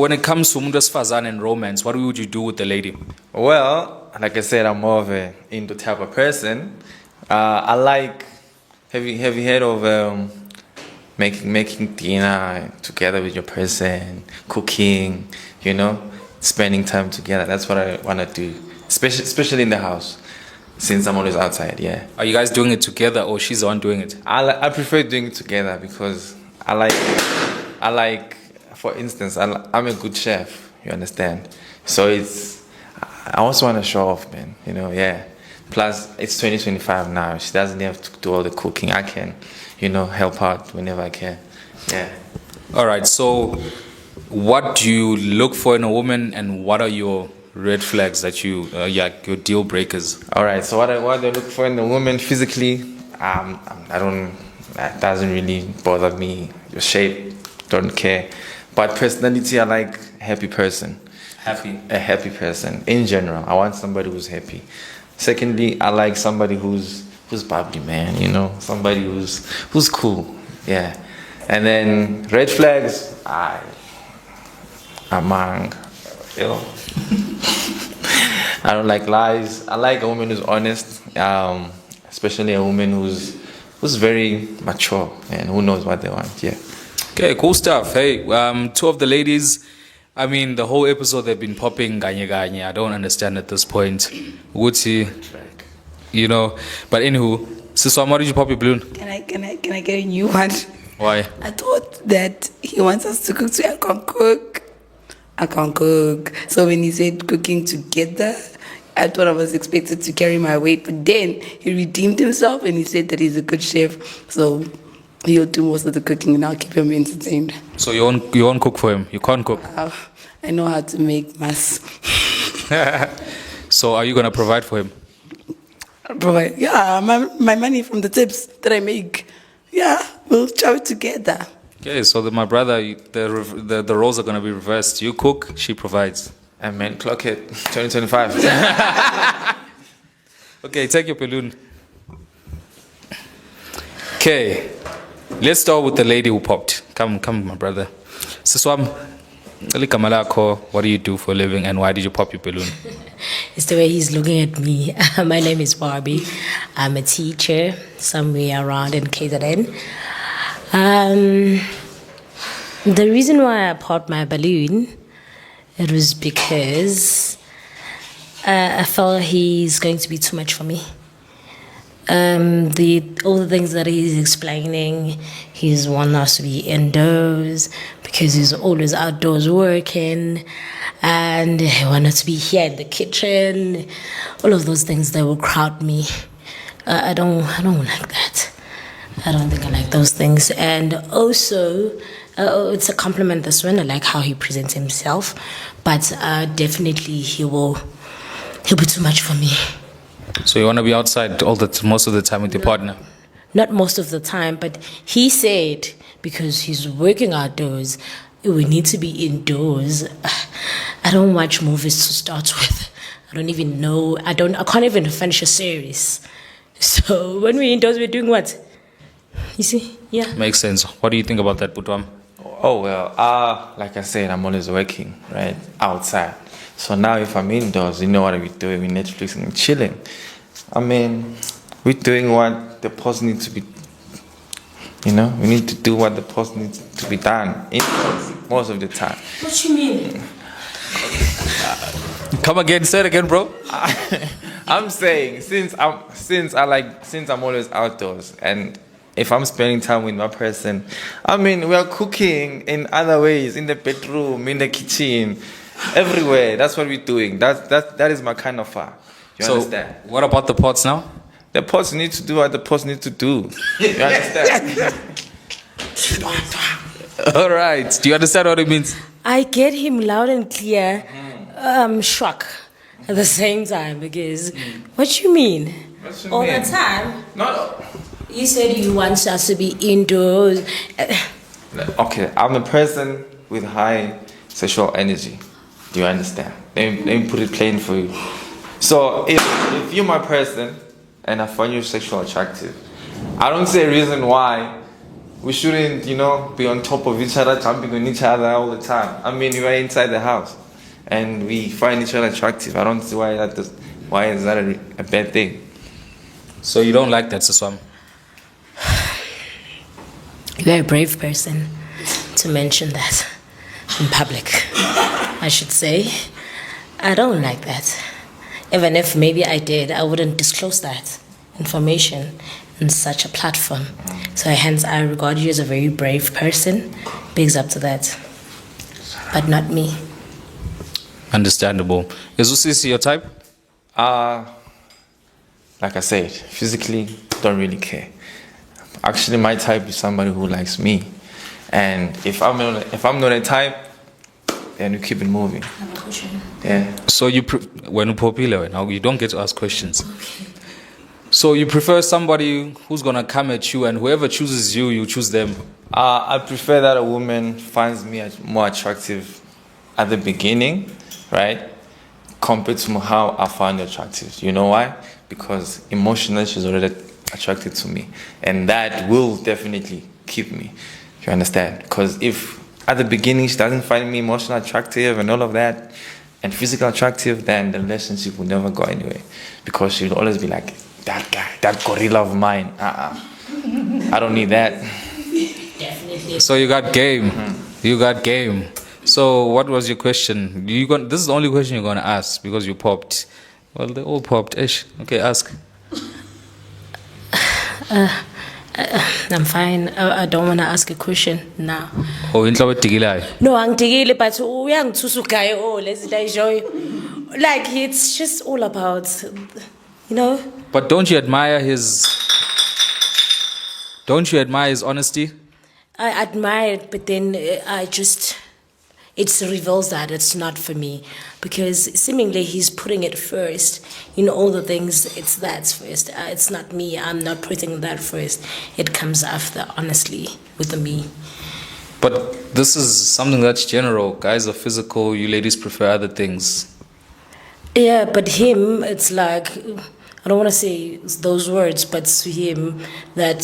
When it comes to umuntu wesifazane and romance, what would you do with the lady? Well, like I said, I'm more of a into type of person. I like. Have you heard of making dinner together with your person, cooking? You know, spending time together. That's what I wanna do, especially in the house, since I'm always outside. Yeah. Are you guys doing it together or she's the one doing it? I prefer doing it together because I like. For instance, I'm a good chef. You understand? So I also want to show off, man. You know, yeah. Plus, it's 2025 now. She doesn't have to do all the cooking. I can, help out whenever I can. Yeah. All right. So, what do you look for in a woman, and what are your red flags that your deal breakers? All right. So what I look for in a woman physically, that doesn't really bother me. Your shape, don't care. But personality, I like a happy person. A happy person in general. I want somebody who's happy. Secondly, I like somebody who's bubbly, man. Somebody who's cool. Yeah. And then red flags, among, I don't like lies. I like a woman who's honest, especially a woman who's very mature and who knows what they want. Yeah. Okay, cool stuff. Hey, two of the ladies, I mean, the whole episode they've been popping ganye ganye. I don't understand at this point. Wootsie, but anywho, Siswam, why did you pop your balloon? Can I get a new one? Why? I thought that he wants us to cook, so I can't cook. So when he said cooking together, I thought I was expected to carry my weight, but then he redeemed himself and he said that he's a good chef. So he'll do most of the cooking and I'll keep him entertained. So you won't cook for him? You can't cook? I know how to make mass. So are you going to provide for him? Provide? Yeah, my money from the tips that I make. Yeah, we'll chow it together. Okay, so my brother, the roles are going to be reversed. You cook, she provides. And man, clock it. 2025. Okay, take your balloon. Okay. Let's start with the lady who popped. Come, my brother. Siswam, what do you do for a living and why did you pop your balloon? It's the way he's looking at me. My name is Barbie. I'm a teacher somewhere around in KZN. The reason why I popped my balloon, it was because I felt he's going to be too much for me. All the things that he's explaining, he's want us to be indoors because he's always outdoors working, and he wanted to be here in the kitchen. All of those things that will crowd me. I don't like that. I don't think I like those things. And also, it's a compliment. This one, I like how he presents himself, but definitely he'll be too much for me. So you want to be outside most of the time with your partner? Not most of the time, but he said because he's working outdoors, we need to be indoors. I don't watch movies to start with. I don't even know. I can't even finish a series. So when we're indoors, we're doing what? You see? Yeah. Makes sense. What do you think about that, Putwam? Oh, well, like I said, I'm always working, right? Outside. So now if I'm indoors, you know what we're doing? We're Netflixing and chilling. I mean, we're doing what the post needs to be, we need to do what the post needs to be done indoors most of the time. What you mean? Come again, say it again, bro. I'm saying, since I'm always outdoors and if I'm spending time with my person, I mean, we are cooking in other ways, in the bedroom, in the kitchen, everywhere. That's what we're doing. That is my kind of fun. You understand? What about the pots now? The pots need to do what the pots need to do. You understand? All right. Do you understand what it means? I get him loud and clear. I'm shocked at the same time because what you mean? All the time? No. You said you want us to be indoors. Okay, I'm a person with high sexual energy. Do you understand? Let me put it plain for you. So if you're my person and I find you sexually attractive, I don't see a reason why we shouldn't, be on top of each other, jumping on each other all the time. I mean, we are inside the house and we find each other attractive. I don't see why is that a bad thing. So you don't like that, Siswam? You're a brave person to mention that in public, I should say. I don't like that. Even if maybe I did, I wouldn't disclose that information in such a platform. So hence I regard you as a very brave person. Bigs up to that. But not me. Understandable. Is Usisi your type? Like I said, physically, don't really care. Actually, my type is somebody who likes me. And if I'm not a type, then we keep it moving. Yeah. So when popular now, you don't get to ask questions. So you prefer somebody who's gonna come at you, and whoever chooses you, you choose them. I prefer that a woman finds me more attractive at the beginning, right? Compared to how I find her attractive. You know why? Because emotionally she's already attracted to me. And that will definitely keep me. You understand? Because if at the beginning she doesn't find me emotionally attractive and all of that, and physical attractive, then the relationship will never go anywhere. Because she'll always be like, that guy, that gorilla of mine. I don't need that. Definitely. So you got game. You got game. So what was your question? This is the only question you're gonna ask because you popped. Well, they all popped. Ish. Okay, ask. I'm fine. I don't want to ask a question now. Oh, inhlobo edikilayo. No, angidikile, but uyangithusa ugaye let's enjoy. Like it's just all about, But don't you admire his honesty? I admire it, but then it reveals that it's not for me, because seemingly he's putting it first. All the things, it's that first. It's not me. I'm not putting that first. It comes after, honestly, with the me. But this is something that's general. Guys are physical. You ladies prefer other things. Yeah, but him, it's like, I don't want to say those words, but to him, that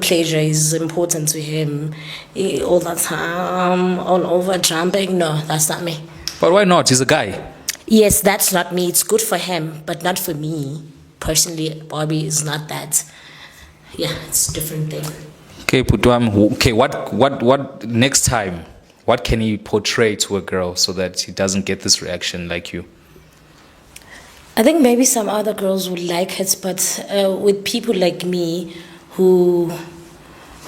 pleasure is important to him. All the time, all over jumping. No, that's not me. But why not? He's a guy. Yes, that's not me. It's good for him, but not for me. Personally, Bobby is not that. Yeah, it's a different thing. Okay, Putwam. Okay, what next time? What can he portray to a girl so that he doesn't get this reaction like you? I think maybe some other girls would like it, but with people like me who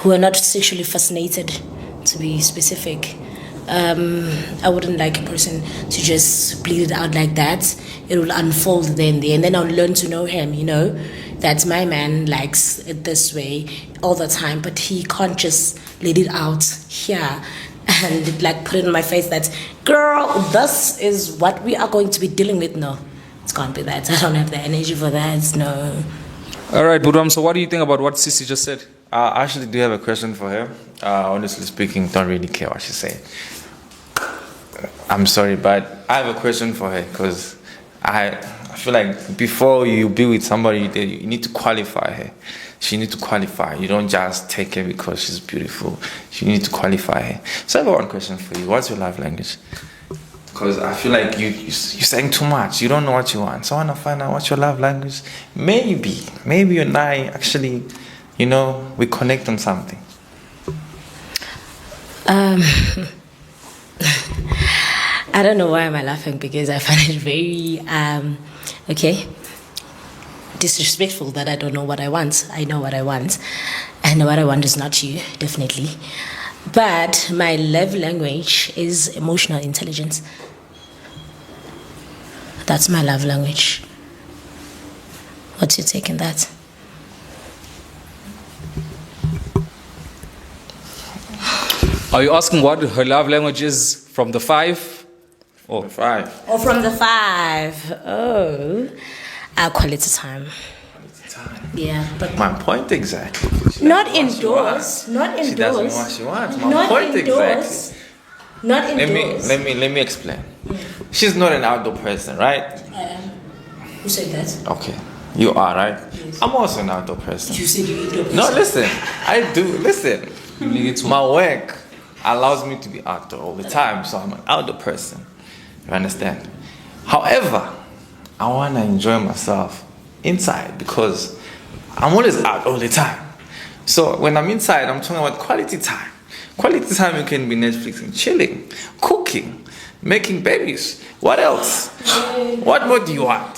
are not sexually fascinated, to be specific, I wouldn't like a person to just bleed it out like that. It will unfold then, and then I'll learn to know him, that my man likes it this way all the time, but he can't just let it out here and like put it in my face that, girl, this is what we are going to be dealing with. No, it can't be that. I don't have the energy for that. No. All right, Budwam, so what do you think about what Sisi just said? I actually do have a question for her. Honestly speaking, don't really care what she said. I'm sorry, but I have a question for her, because I feel like before you be with somebody, you need to qualify her. She needs to qualify. You don't just take her because she's beautiful. You need to qualify her. So I have one question for you. What's your love language? Because I feel like you're saying too much. You don't know what you want. So I want to find out what's your love language. Maybe you and I actually, we connect on something. I don't know why am I laughing, because I find it very disrespectful that I don't know what I want. I know what I want, and what I want is not you, definitely. But my love language is emotional intelligence. That's my love language. What's your take on that? Are you asking what her love language is from the 5? Or 5. Or from the 5. Oh, quality time. Yeah, but My point exactly. not indoors. Not indoors. She doesn't know what she wants. My Not point indoors. exactly. Not indoors. Let me explain. She's not an outdoor person, right? I am. Who said that? Okay. You are, right? Yes. I'm also an outdoor person. You said you're indoor. No, listen. I do. Listen. My work allows me to be outdoor all the time, so I'm an outdoor person. You understand? However, I want to enjoy myself inside because I'm always out all the time. So when I'm inside, I'm talking about quality time. Quality time, you can be Netflixing, chilling, cooking, making babies. What else? What more do you want?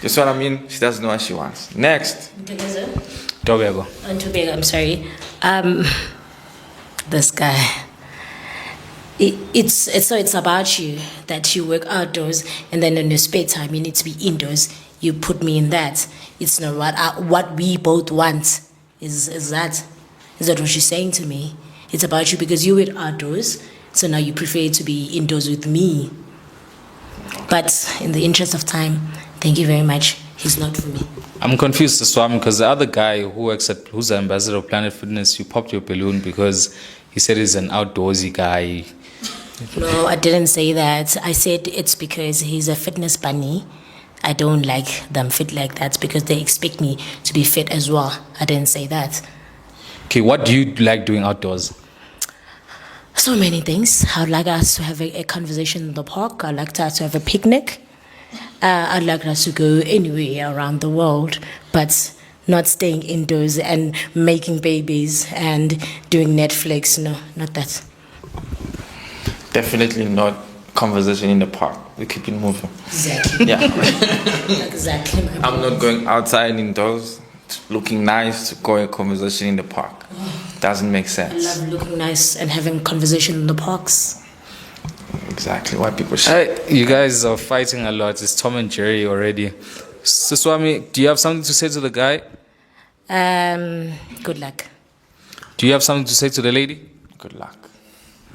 Just what I mean? She doesn't know what she wants. Next. Tobeko. Ntobeko, I'm sorry. This guy. It's about you that you work outdoors and then in your spare time you need to be indoors. You put me in that. It's not what we both want. Is that what you're saying to me? It's about you because you were outdoors, so now you prefer to be indoors with me. But in the interest of time, thank you very much. He's not for me. I'm confused, Swami, because the other guy who's the ambassador of Planet Fitness, you popped your balloon because he said he's an outdoorsy guy. No, I didn't say that. I said it's because he's a fitness bunny. I don't like them fit like that because they expect me to be fit as well. I didn't say that. Okay, what do you like doing outdoors? So many things. I'd like us to have a conversation in the park. I'd like us to have a picnic. I'd like us to go anywhere around the world, but not staying indoors and making babies and doing Netflix. No, not that. Definitely not conversation in the park. We keep it moving. Exactly. Yeah. Exactly. I'm not going outside indoors, looking nice to go a conversation in the park. Doesn't make I sense. love looking nice and having conversation in the parks. Exactly what people say. You guys are fighting a lot. It's Tom and Jerry already. Swami, do you have something to say to the guy? Good luck. Do you have something to say to the lady? Good luck.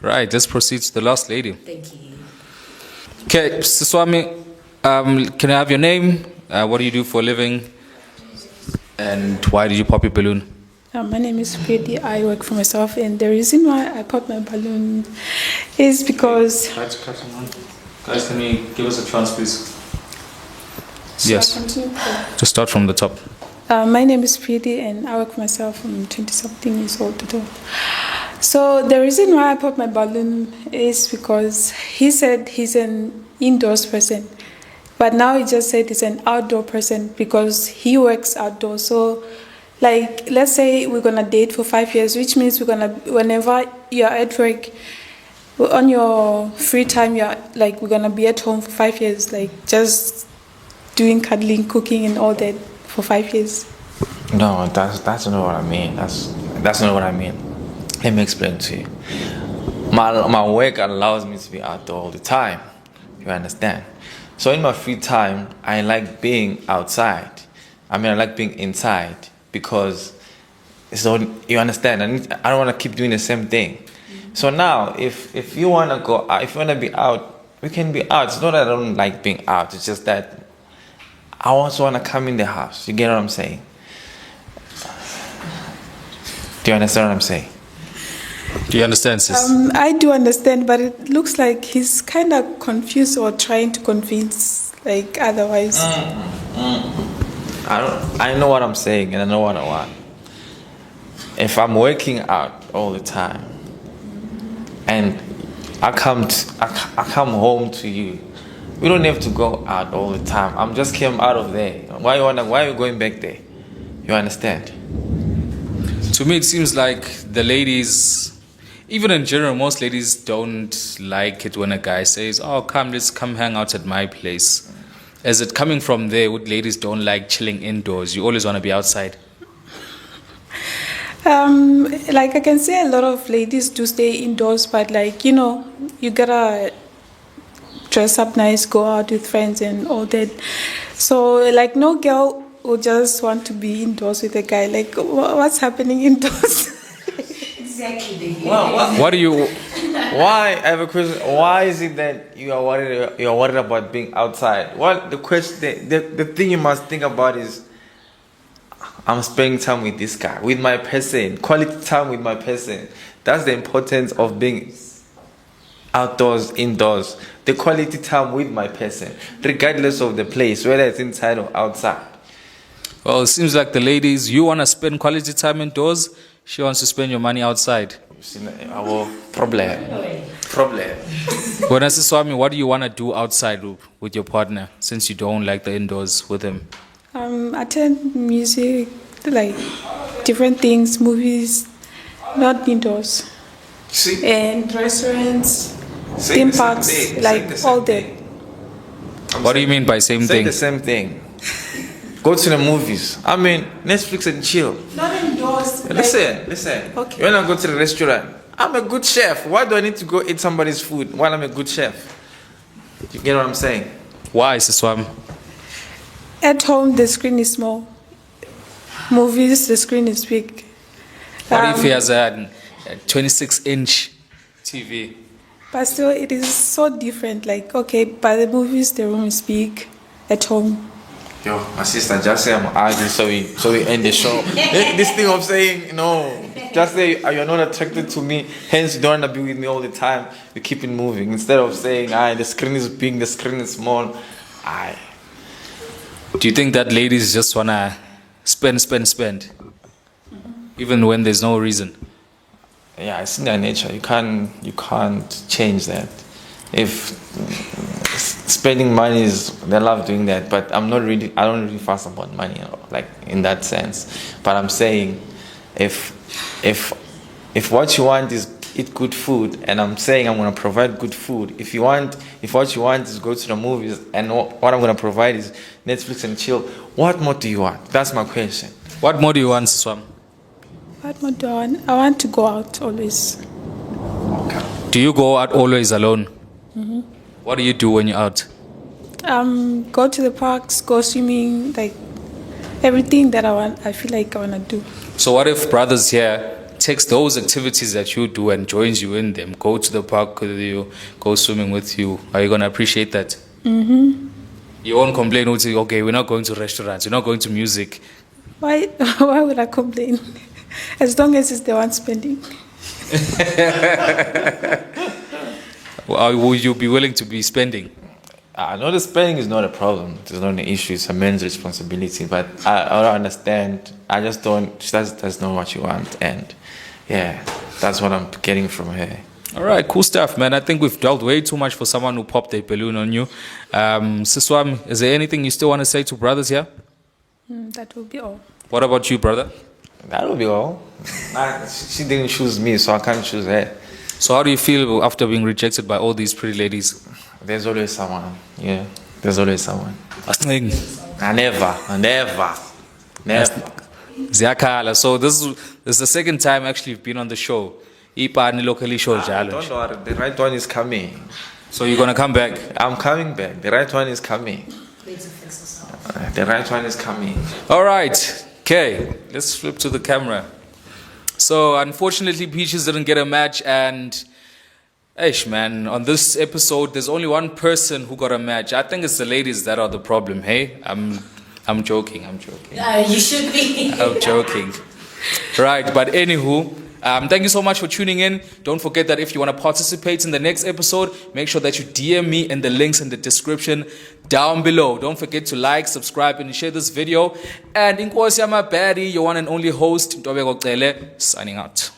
Right, let's proceed to the last lady. Thank you. Okay, Swami, can I have your name? What do you do for a living? And why did you pop your balloon? My name is Freddy. I work for myself, and the reason why I popped my balloon is because. Guys, can you give us a chance, please? Yes. Just start from the top. My name is Freddy, and I work for myself. I'm 20-something years old. So the reason why I popped my balloon is because he said he's an indoors person, but now he just said he's an outdoor person because he works outdoors. So. Like, let's say we're going to date for 5 years, which means whenever you're at work, on your free time, we're going to be at home for 5 years, like just doing cuddling, cooking and all that for 5 years. No, that's not what I mean. That's not what I mean. Let me explain to you. My work allows me to be outdoor all the time. You understand? So in my free time, I like being outside. I like being inside. Because you understand, I don't want to keep doing the same thing. So now, if you want to go out, if you want to be out, we can be out. It's not that I don't like being out. It's just that I also want to come in the house. You get what I'm saying? Do you understand what I'm saying? Do you understand, sis? I do understand, but it looks like he's kind of confused or trying to convince, otherwise. I know what I'm saying and I know what I want. If I'm working out all the time and I come home to you, we don't have to go out all the time. I'm just came out of there. Why are you going back there? You understand? To me, it seems like the ladies, even in general, most ladies don't like it when a guy says, "Oh, let's come hang out at my place." Is it coming from there? Would ladies don't like chilling indoors? You always want to be outside. I can say a lot of ladies do stay indoors, but you gotta dress up nice, go out with friends and all that. So no girl would just want to be indoors with a guy. What's happening indoors? Exactly. What do you? Why? I have a question. Why is it that you are worried about being outside? Well, the question, the thing you must think about is, I'm spending time with this guy, with my person, quality time with my person. That's the importance of being outdoors, indoors. The quality time with my person, regardless of the place, whether it's inside or outside. Well, it seems like the ladies, you want to spend quality time indoors. she wants to spend your money outside. You see, our problem. When I say Swami, what do you want to do outside with your partner since you don't like the indoors with him? Attend music, like different things, movies, not indoors. See, And restaurants, Say theme the same parks, thing, say like the same all that. What do you mean by same say thing? the same thing. Go to the movies. I mean, Netflix and chill. Not indoors. Listen. Okay. When I go to the restaurant, I'm a good chef. Why do I need to go eat somebody's food while I'm a good chef? You get what I'm saying? Why, Swami? At home, the screen is small. Movies, the screen is big. What if he has a 26-inch TV? But still, it is so different. Like, okay, by the movies, the room is big. At home, Yo, my sister, just say I'm ugly, so we end the show. This thing of saying, no, just say you're not attracted to me, hence you don't want to be with me all the time. You keep it moving. Instead of saying, the screen is big, the screen is small. Do you think that ladies just want to spend? Even when there's no reason? Yeah, it's in their nature. You can't change that. If spending money is, they love doing that, but I don't really fuss about money, like in that sense. But I'm saying, if what you want is eat good food, and I'm saying I'm gonna provide good food. If what you want is go to the movies, and what I'm gonna provide is Netflix and chill, what more do you want? That's my question. What more do you want, Swam? what more do I want? I want to go out always. Do you go out always alone? What do you do when you're out? Go to the parks, go swimming, like everything that I want. I feel like I want to do. So what if brothers here takes those activities that you do and joins you in them, go to the park with you, go swimming with you? Are you going to appreciate that? You won't complain, okay, we're not going to restaurants, we're not going to music. Why would I complain? As long as it's the one spending. Will you be willing to be spending? I know the spending is not a problem. It's not an issue. It's a man's responsibility. But I don't understand. I just don't. That's not what you want. And yeah, that's what I'm getting from her. All right, cool stuff, man. I think we've dealt way too much for someone who popped a balloon on you. Siswam, is there anything you still want to say to brothers here? That will be all. What about you, brother? That will be all. She didn't choose me, so I can't choose her. So how do you feel after being rejected by all these pretty ladies? There's always someone. Yeah, there's always someone. Never. Ziyakhala. So this is the second time actually you've been on the show. Ipani locally show Don't worry, the right one is coming. So you're gonna come back? I'm coming back. The right one is coming. The right one is coming. All right. Okay, let's flip to the camera. So unfortunately, Peaches didn't get a match, and man, on this episode, there's only one person who got a match. I think it's the ladies that are the problem. Hey, I'm joking. You should be. I'm joking. Right, but anywho, thank you so much for tuning in. Don't forget that if you want to participate in the next episode, make sure that you DM me in the links in the description down below. Don't forget to like, subscribe, and share this video. And Inkosi Yama Baddie, your one and only host, NtobekoCele, signing out.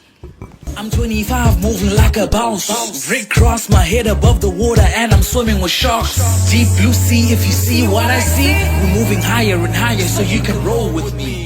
I'm 25, moving like a boss. Rig cross my head above the water, and I'm swimming with sharks. Deep blue sea, if you see what I see, we're moving higher and higher, so you can roll with me.